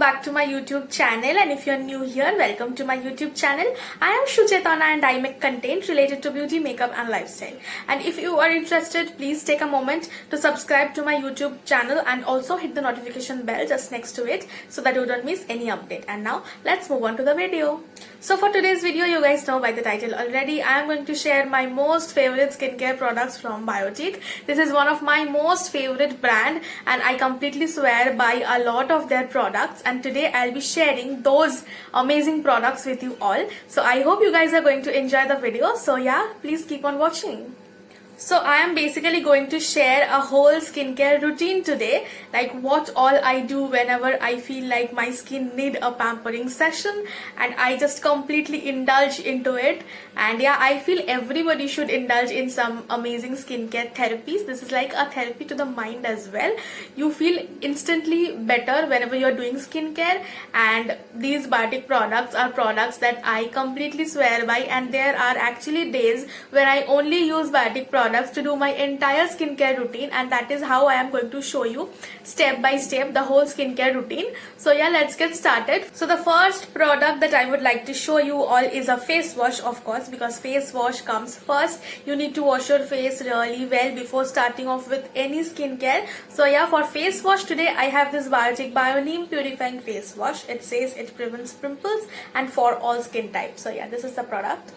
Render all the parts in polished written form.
back to my YouTube channel, and if you're new here, welcome to my YouTube channel. I am Shuchetana and I make content related to beauty, makeup and lifestyle. And if you are interested, please take a moment to subscribe to my YouTube channel and also hit the notification bell just next to it so that you don't miss any update. And now let's move on to the video. So for today's video, you guys know by the title already, I am going to share my most favorite skincare products from Biotique. This is one of my most favorite brand and I completely swear by a lot of their products, and today I'll be sharing those amazing products with you all. So I hope you guys are going to enjoy the video. So yeah, please keep on watching. So I am basically going to share a whole skincare routine today, like what all I do whenever I feel like my skin need a pampering session, and I just completely indulge into it. And yeah, I feel everybody should indulge in some amazing skincare therapies. This is like a therapy to the mind as well. You feel instantly better whenever you're doing skincare, and these Biotique products are products that I completely swear by, and there are actually days when I only use Biotique products to do my entire skincare routine, and that is how I am going to show you step by step the whole skincare routine. So yeah, let's get started. So the first product that I would like to show you all is a face wash, of course, because face wash comes first. You need to wash your face really well before starting off with any skincare. So yeah, for face wash today I have this Biotique BioNeem Purifying Face Wash. It says it prevents pimples and for all skin types. So yeah, this is the product.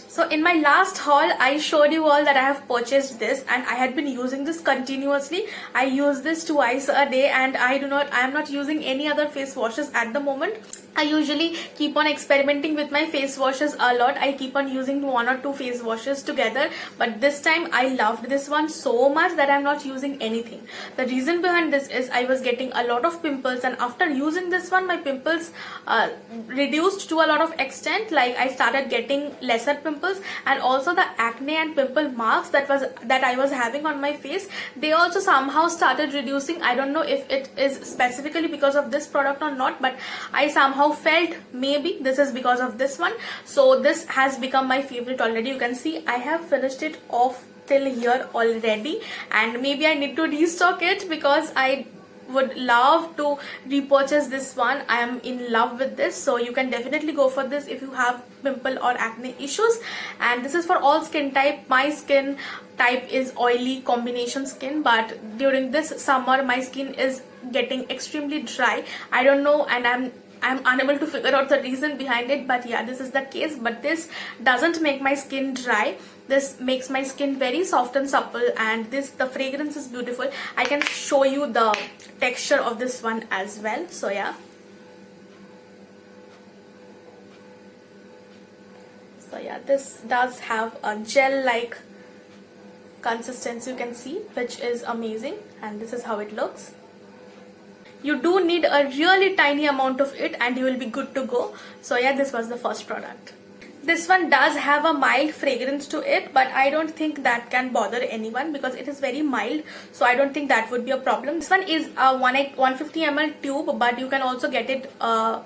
So in my last haul, I showed you all that I have purchased this and I had been using this continuously. I use this twice a day and I am not using any other face washes at the moment. I usually keep on experimenting with my face washes a lot. I keep on using one or two face washes together, but this time I loved this one so much that I'm not using anything. The reason behind this is I was getting a lot of pimples, and after using this one, my pimples reduced to a lot of extent. Like I started getting lesser pimples, and also the acne and pimple marks that I was having on my face, they also somehow started reducing. I don't know if it is specifically because of this product or not, but I somehow felt maybe this is because of this one. So this has become my favorite already. You can see I have finished it off till here already, and maybe I need to restock it because I would love to repurchase this one. I am in love with this, so you can definitely go for this if you have pimple or acne issues. And this is for all skin type. My skin type is oily combination skin, but during this summer my skin is getting extremely dry. I don't know, and I'm unable to figure out the reason behind it, but yeah, this is the case. But this doesn't make my skin dry. This makes my skin very soft and supple, and the fragrance is beautiful. I can show you the texture of this one as well. So yeah, this does have a gel like consistency, you can see, which is amazing, and this is how it looks. You do need a really tiny amount of it and you will be good to go. So yeah, this was the first product. This one does have a mild fragrance to it, but I don't think that can bother anyone because it is very mild, so I don't think that would be a problem. This one is a 150 ml tube, but you can also get it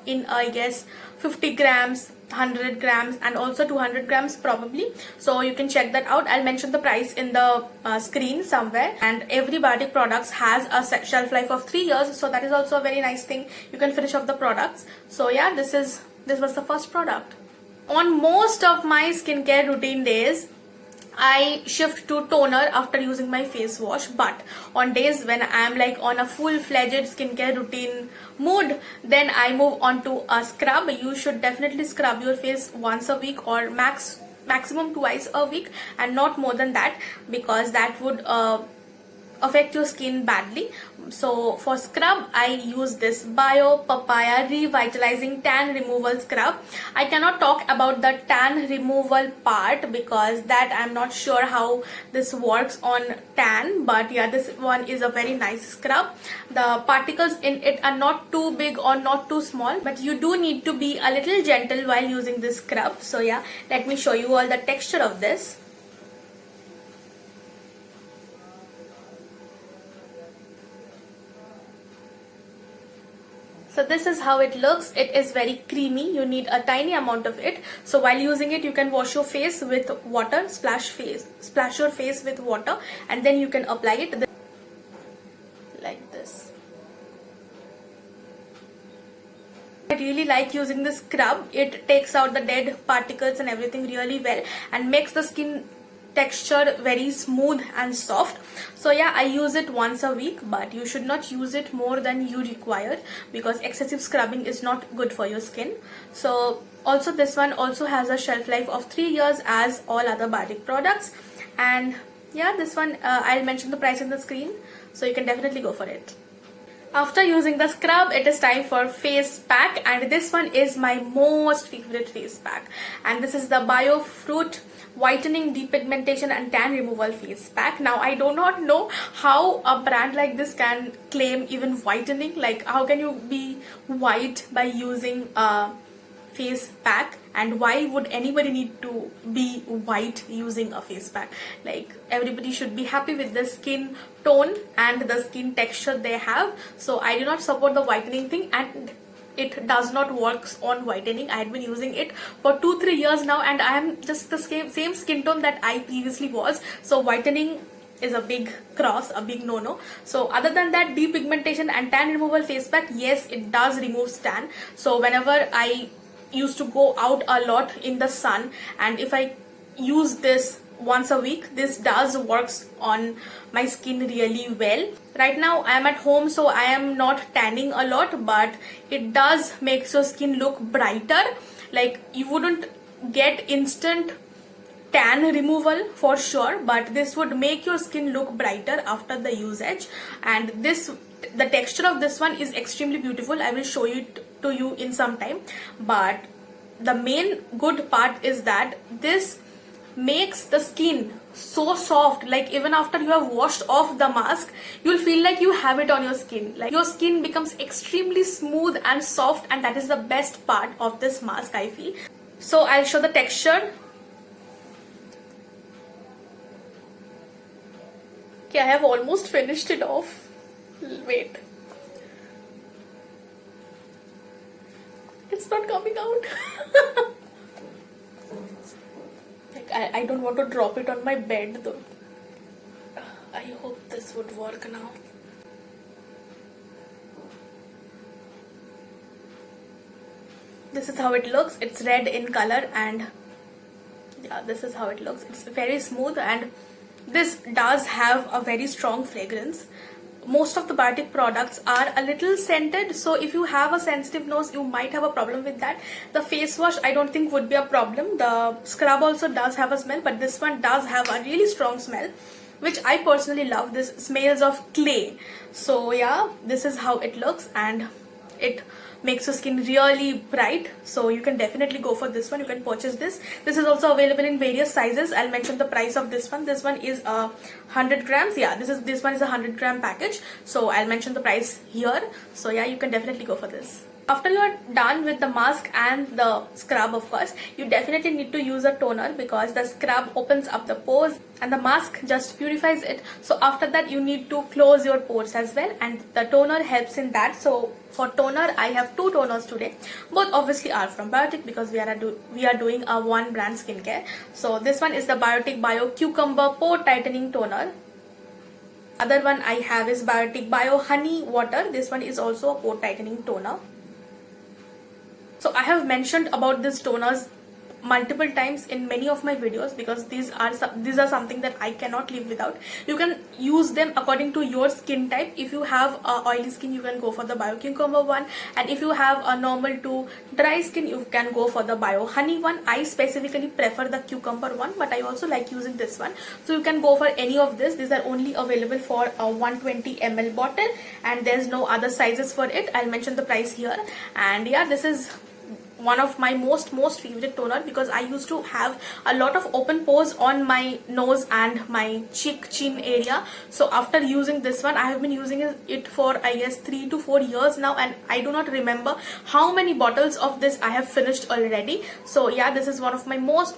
in I guess 50 grams, 100 grams and also 200 grams probably. So you can check that out. I'll mention the price in the screen somewhere. And every Biotique products has a shelf life of 3 years, so that is also a very nice thing. You can finish off the products. So yeah, this was the first product. On most of my skincare routine days, I shift to toner after using my face wash, but on days when I am like on a full-fledged skincare routine mood, then I move on to a scrub. You should definitely scrub your face once a week or maximum twice a week, and not more than that, because that would affect your skin badly. So for scrub, I use this Bio Papaya Revitalizing Tan Removal Scrub. I cannot talk about the tan removal part because that I'm not sure how this works on tan, but yeah, this one is a very nice scrub. The particles in it are not too big or not too small, but you do need to be a little gentle while using this scrub. So yeah, let me show you all the texture of this. So this is how it looks. It is very creamy. You need a tiny amount of it. So while using it, you can wash your face with water, splash your face with water, and then you can apply it like this. really like using this scrub. It takes out the dead particles and everything really well and makes the skin texture very smooth and soft. So yeah, I use it once a week, but you should not use it more than you require because excessive scrubbing is not good for your skin. So also this one also has a shelf life of 3 years as all other biotic products. And yeah, this one I'll mention the price on the screen, so you can definitely go for it. After using the scrub, it is time for face pack, and this one is my most favorite face pack, and this is the Biofruit Whitening Depigmentation and Tan Removal Face Pack. Now I do not know how a brand like this can claim even whitening. Like, how can you be white by using a face pack, and why would anybody need to be white using a face pack? Like, everybody should be happy with the skin tone and the skin texture they have. So I do not support the whitening thing, and it does not work on whitening. I had been using it for 2-3 years now, and I am just the same skin tone that I previously was. So whitening is a big cross, a big no-no. So other than that, depigmentation and tan removal face pack, yes, it does remove tan. So whenever I used to go out a lot in the sun, and if I use this once a week, this does works on my skin really well. Right now I am at home, so I am not tanning a lot, but it does make your skin look brighter. Like, you wouldn't get instant tan removal for sure, but this would make your skin look brighter after the usage. And the texture of this one is extremely beautiful. I will show it to you in some time, but the main good part is that this makes the skin so soft. Like, even after you have washed off the mask, you'll feel like you have it on your skin. Like, your skin becomes extremely smooth and soft, and that is the best part of this mask, I feel. So I'll show the texture. Okay, I have almost finished it off. Wait, it's not coming out. Like, I don't want to drop it on my bed though. I hope this would work now. This is how it looks. It's red in color, and yeah, this is how it looks. It's very smooth, and this does have a very strong fragrance. Most of the biotic products are a little scented, so if you have a sensitive nose, you might have a problem with that. The face wash I don't think would be a problem. The scrub also does have a smell, but this one does have a really strong smell, which I personally love. This smells of clay. So yeah, this is how it looks, and it makes your skin really bright. So you can definitely go for this one. You can purchase this. This is also available in various sizes. I'll mention the price of this one. This one is 100 grams. Yeah, this one is a 100-gram package. So I'll mention the price here. So yeah, you can definitely go for this. After you are done with the mask and the scrub, of course, you definitely need to use a toner, because the scrub opens up the pores and the mask just purifies it. So after that, you need to close your pores as well, and the toner helps in that. So for toner, I have 2 toners today. Both obviously are from Biotic, because we are doing a one brand skincare. So this one is the Biotic Bio Cucumber Pore Tightening Toner. Other one I have is Biotic Bio Honey Water. This one is also a pore tightening toner. So I have mentioned about these toners multiple times in many of my videos, because these are something that I cannot live without. You can use them according to your skin type. If you have oily skin, you can go for the Bio Cucumber one, and if you have a normal to dry skin, you can go for the Bio Honey one. I specifically prefer the cucumber one, but I also like using this one. So you can go for any of this. These are only available for a 120 ml bottle, and there's no other sizes for it. I'll mention the price here. And yeah, this is one of my most favorite toner, because I used to have a lot of open pores on my nose and my chin area. So after using this one, I have been using it for, I guess, 3 to 4 years now, and I do not remember how many bottles of this I have finished already. So yeah, this is one of my most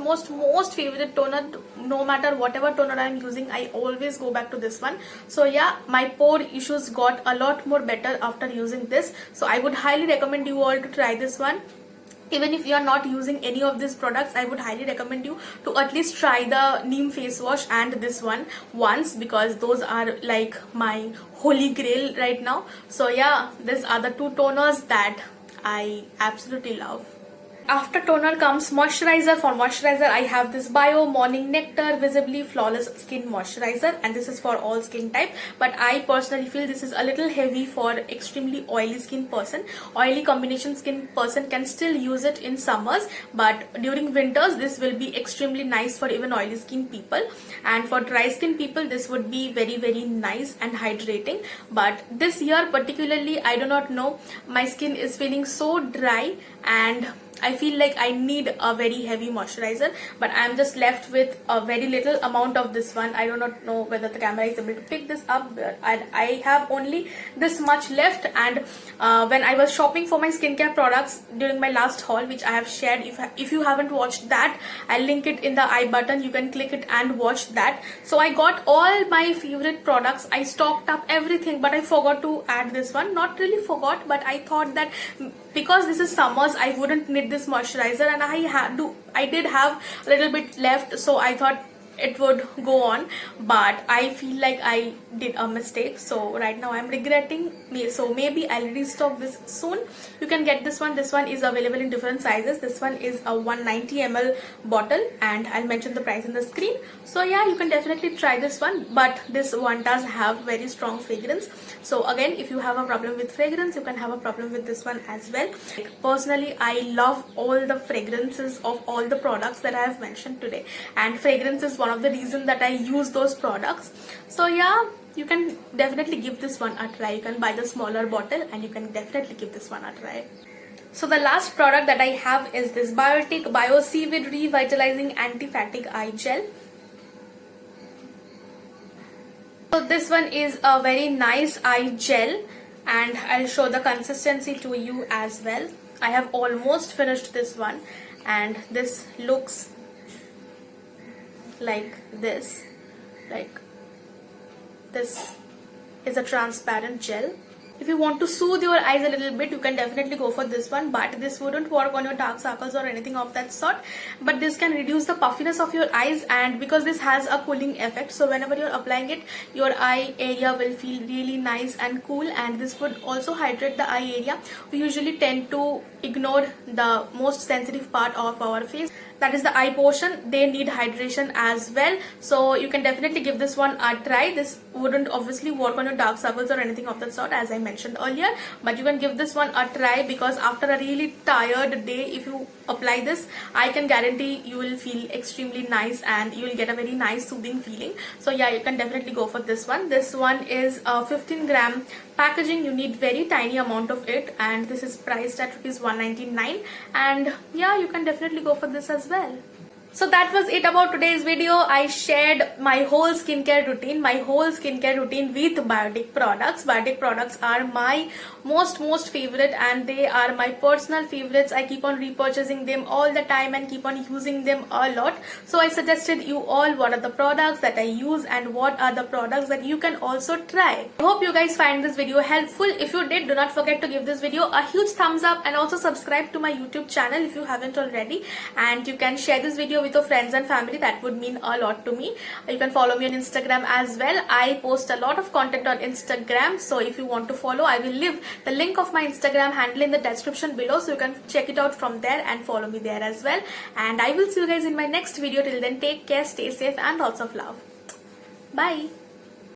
favorite toner. No matter whatever toner I am using, I always go back to this one. So yeah, my pore issues got a lot more better after using this. So I would highly recommend you all to try this one. Even if you are not using any of these products, I would highly recommend you to at least try the Neem face wash and this one once, because those are like my holy grail right now. So yeah, these are the 2 toners that I absolutely love. After toner comes moisturizer. For moisturizer, I have this Bio Morning Nectar Visibly Flawless Skin Moisturizer, and this is for all skin type. But I personally feel this is a little heavy for extremely oily skin person. Oily combination skin person can still use it in summers, but during winters this will be extremely nice for even oily skin people. And for dry skin people, this would be very nice and hydrating. But this year particularly, I do not know, my skin is feeling so dry and I feel like I need a very heavy moisturizer, but I am just left with a very little amount of this one. I do not know whether the camera is able to pick this up, but I have only this much left. And when I was shopping for my skincare products during my last haul, which I have shared, if you haven't watched that, I'll link it in the I button. You can click it and watch that. So I got all my favorite products. I stocked up everything, but I forgot to add this one. Not really forgot, but I thought that because this is summers, I wouldn't need this moisturizer, and I did have a little bit left, so I thought it would go on, but I feel like I did a mistake. So right now I'm regretting me, so maybe I'll restock this soon. You can get this one. This one is available in different sizes. This one is a 190 ml bottle, and I'll mention the price in the screen. So yeah, you can definitely try this one, but this one does have very strong fragrance. So again, if you have a problem with fragrance, you can have a problem with this one as well. Personally, I love all the fragrances of all the products that I have mentioned today, and fragrance is one of the reasons that I use those products. So yeah, you can definitely give this one a try. You can buy the smaller bottle and you can definitely give this one a try. So the last product that I have is this Biotique Bio Seaweed Revitalizing Anti-Fatigue Eye Gel. So this one is a very nice eye gel, and I'll show the consistency to you as well. I have almost finished this one, and this looks like this. This is a transparent gel. If you want to soothe your eyes a little bit, you can definitely go for this one, but this wouldn't work on your dark circles or anything of that sort. But this can reduce the puffiness of your eyes, and because this has a cooling effect, so whenever you're applying it, your eye area will feel really nice and cool, and this would also hydrate the eye area. We usually tend to ignore the most sensitive part of our face, that is the eye portion. They need hydration as well, so you can definitely give this one a try. This wouldn't obviously work on your dark circles or anything of that sort, as I mentioned earlier, but you can give this one a try, because after a really tired day, if you apply this, I can guarantee you will feel extremely nice and you will get a very nice soothing feeling. So yeah, you can definitely go for this one. This one is a 15 gram packaging. You need very tiny amount of it, and this is priced at ₹199, and yeah, you can definitely go for this as well. So that was it about today's video. I shared my whole skincare routine with Biotique products. Biotique products are my most favorite, and they are my personal favorites. I keep on repurchasing them all the time and keep on using them a lot. So I suggested you all what are the products that I use and what are the products that you can also try. I hope you guys find this video helpful. If you did, do not forget to give this video a huge thumbs up, and also subscribe to my YouTube channel if you haven't already. And you can share this video with your friends and family. That would mean a lot to me. You can follow me on Instagram as well. I post a lot of content on Instagram, so if you want to follow, I will leave the link of my Instagram handle in the description below, so you can check it out from there and follow me there as well. And I will see you guys in my next video. Till then, take care, stay safe, and lots of love. Bye.